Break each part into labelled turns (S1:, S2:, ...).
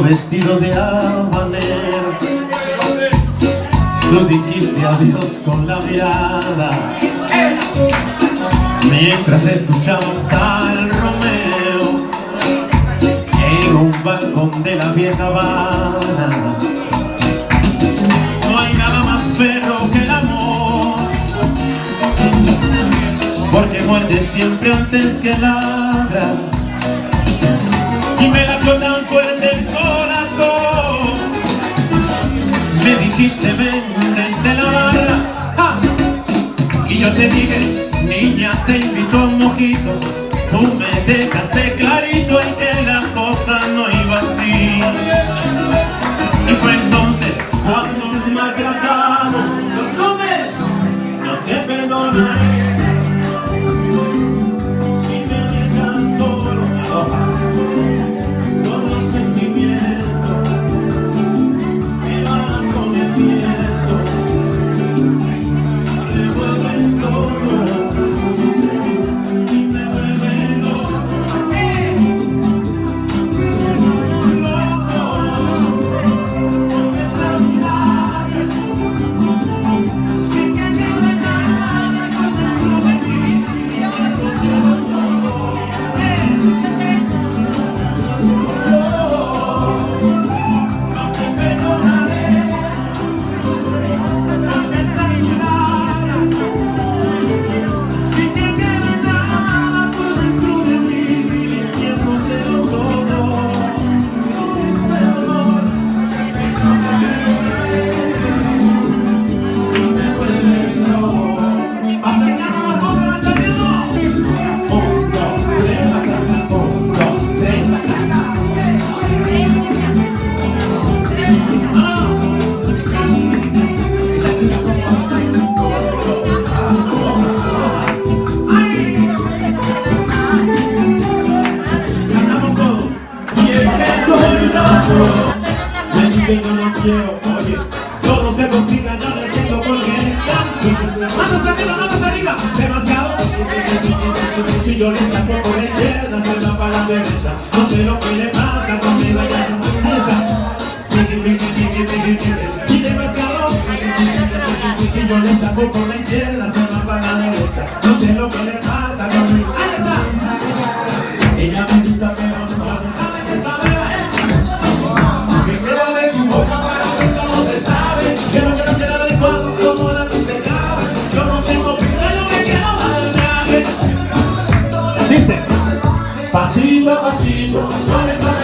S1: vestido de habanero. Tú dijiste adiós con la mirada mientras escuchaba tal Romeo en un balcón de la vieja Habana. No hay nada más perro que el amor, porque muerde siempre antes que ladra, y me latió tan fuerte el corazón. Me dijiste ven desde la barra, ¡ja! Y yo te dije, niña, te invito a un mojito. Tú me dejaste clarito en que la cosa no iba así. Y fue entonces cuando los maltratados los comes, no te perdonaré. Si me dejas solo con los sentimientos que van con el viento, revuelven todo y me vuelven loco. Con esa mirada, sin que quede nada, más dentro de mí, diciendo quiero todo. No te perdonaré con esa mirada, sin que quede nada por dentro de mí, diciendo quiero todo. Perdón, no te perdonaré si me vuelves loco. ¡Hasta que haga la cosa, la champion! 1, 2, 3, bacana. 1, 2, 3, bacana. Esa chica como ganamos todo. Y es que soy loco. Me dicen yo no quiero, oye, todo se complica, yo no entiendo por qué. Manos arriba, demasiado. Si yo le saco por la izquierda, se va para la derecha. No sé lo que le pasa conmigo ya no y demasiado. Si yo le saco por la izquierda, se va para la derecha. No sé lo que le pasa conmigo. Ahí está. Ella me gusta pero no sabe que sabe. Que quiero ver tu boca para ver cómo te sabe. Que no quiero ver cuánto como la te cabe. Yo no tengo prisa, yo me quiero dar el viaje. Dice, pasito a pasito, suave, suave.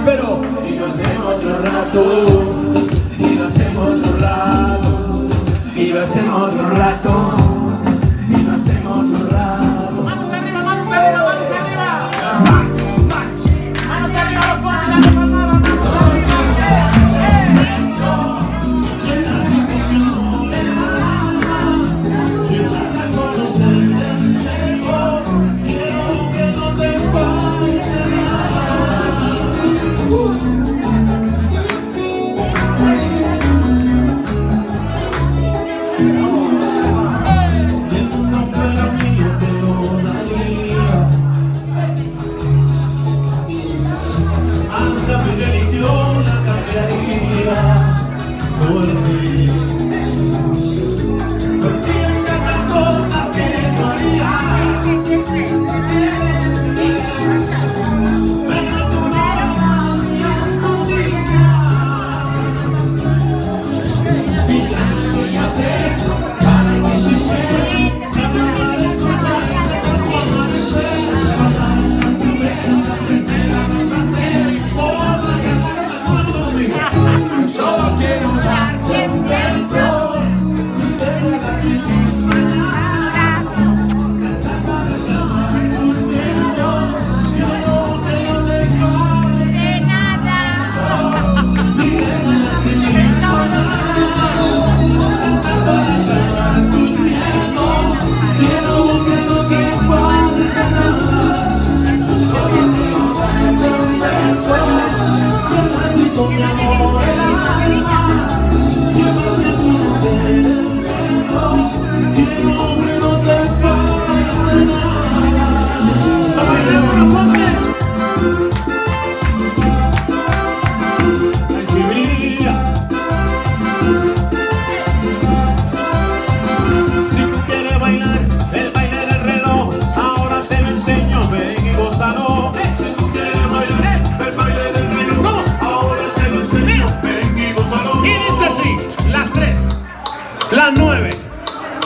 S2: pero
S1: y lo hacemos otro rato, y lo hacemos otro rato, y lo hacemos otro rato, y lo hacemos otro rato.
S3: Manos arriba, manos arriba, manos arriba. Manos arriba, los fuertes, dale palmas, manos arriba.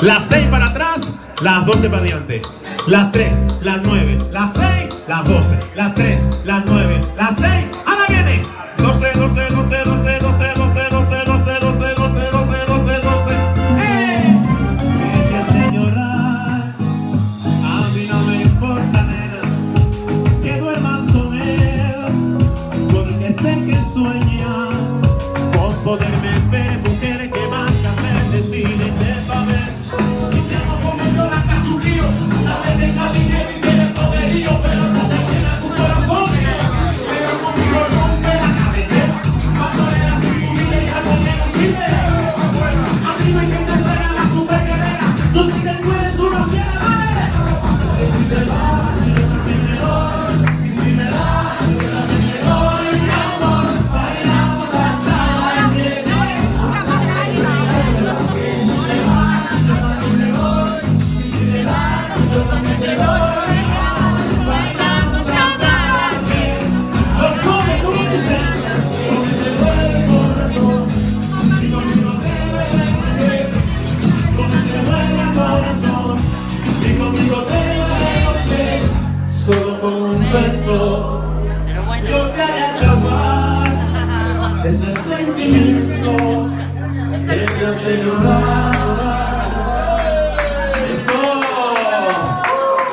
S1: Las 6 para atrás, las 12 para adelante. Las 3, las 9, las 6, las 12. Las 3, las 9, las 6. Ahora viene. 12, 12, 12, 12, 12, 12, 12, 12, 12, 12, 12, 12, 12. Que señorar, a mí no me importa, nena, que duermas con él, porque sé que sueñas con poderme ver, mujer, que vas a hacer, decídete pa' ver. Solo con un beso yo te haré acabar ese sentimiento que te hace llorar. Eso.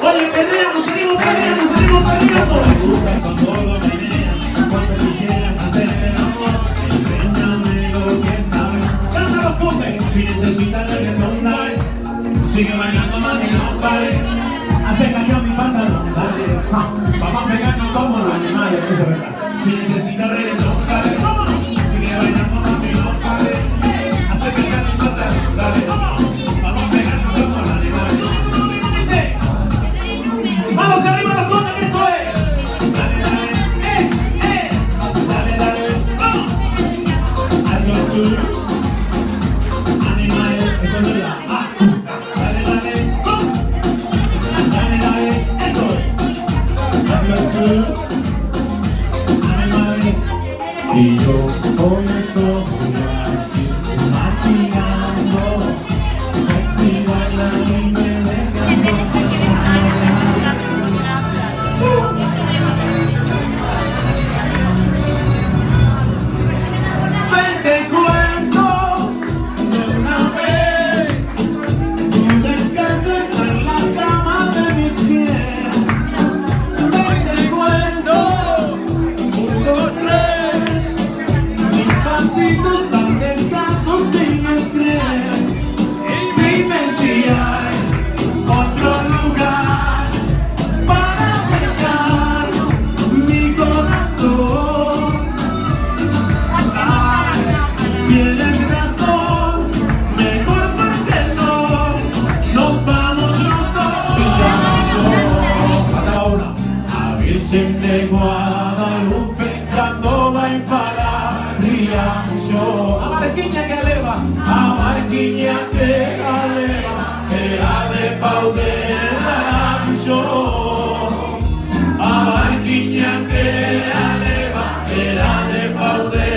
S1: Oye, perreamos, seguimos perreamos, seguimos perreando. Me gusta cuando lo meneas, cuando quisieras hacerte el amor. Enséñame lo que sabes. Canta los potes, si necesitas reggaetón, dale. Sigue bailando más y no pares. Hace cayó mi pantalón, dale. Vamos a pegarnos como los animales, eso es verdad. Si necesitas reggaetón, dale. Sigue bailando más y no pares. Hace cayó mi pantalón, dale. Vamos a pegarnos como los animales. Vamos arriba los dos, que esto es. Dale, dale, dale, dale, vamos. Algo tú. Animales, eso es verdad. Y yo con esto maquinando, sexy bailando y me dejando. barquinha que aleva era de pau de naranjo. A barquinha que aleva era de pau de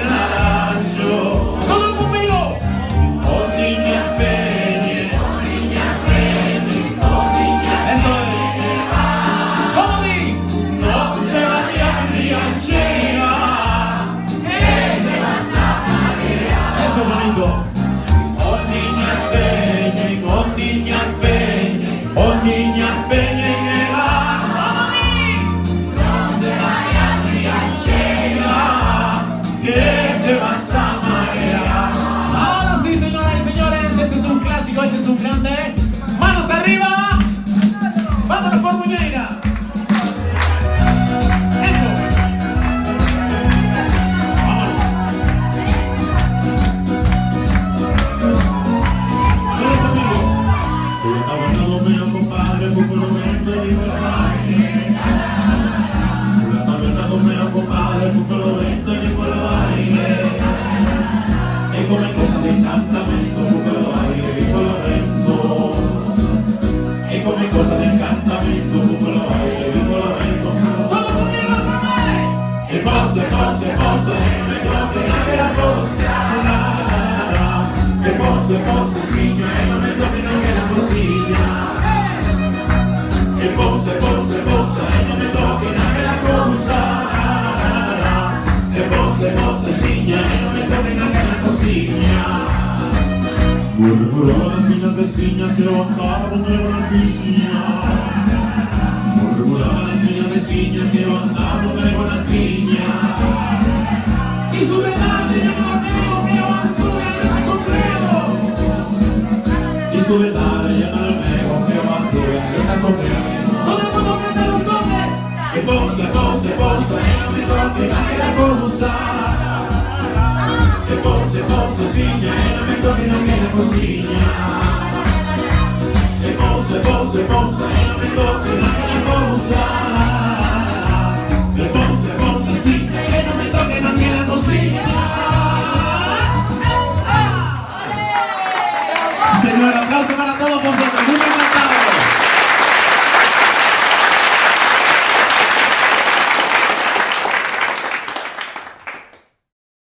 S1: naranjo.
S3: Todo conmigo.
S1: Oh niña peñe, eso es.
S3: ¿Cómo di?
S1: No te vayas rianchera, que te vas a marear. Eso es bonito. Oh niñas peñe, oh niñas peñe, oh niñas peñe en el mar. No te vayas rianchera, que te vas a marear.
S3: Ahora sí, señoras y señores, este es un clásico, este es un grande. Manos arriba. Vámonos por Muñeira. Eso.
S1: Vámonos. Todo conmigo. Abandonado mío, compadre, busco lo vento y me baile. Abandonado mío, compadre, busco lo vento y me baile. Y come cosas de encantamento, busco lo baile, busco lo vento. Y come cosas de encantamento, busco lo baile, busco lo vento.
S3: Todo conmigo, mamá.
S1: Y pose, pose, pose, me toque nadie la cosa. Que pose, pose, ciña, y no me toque nadie la cosilla. Que pose, pose, pose, y no me toque nadie la cosa. Que pose, pose, ciña, y no me toque nadie la cosilla. Murmuró las niñas vecinas que bajaban con la piña. Murmuró las niñas vecinas que bajaban con la piña.
S3: Y su verdad se llama amigo mío, Antuya, que está conmigo.
S1: Y su vedada ya no lo veo, que va a durar, está conmigo.
S3: Todo el mundo prende los toques.
S1: Que pose, pose, pose, y no me toque nadie la cosa. Que pose, pose, ciña, y no me toque nadie la cosilla. Que pose, pose, pose, y no me toque nadie la cosa. Que pose, pose, ciña, y no me toque nadie la cosilla.
S3: Señor, aplauso para todos vosotros.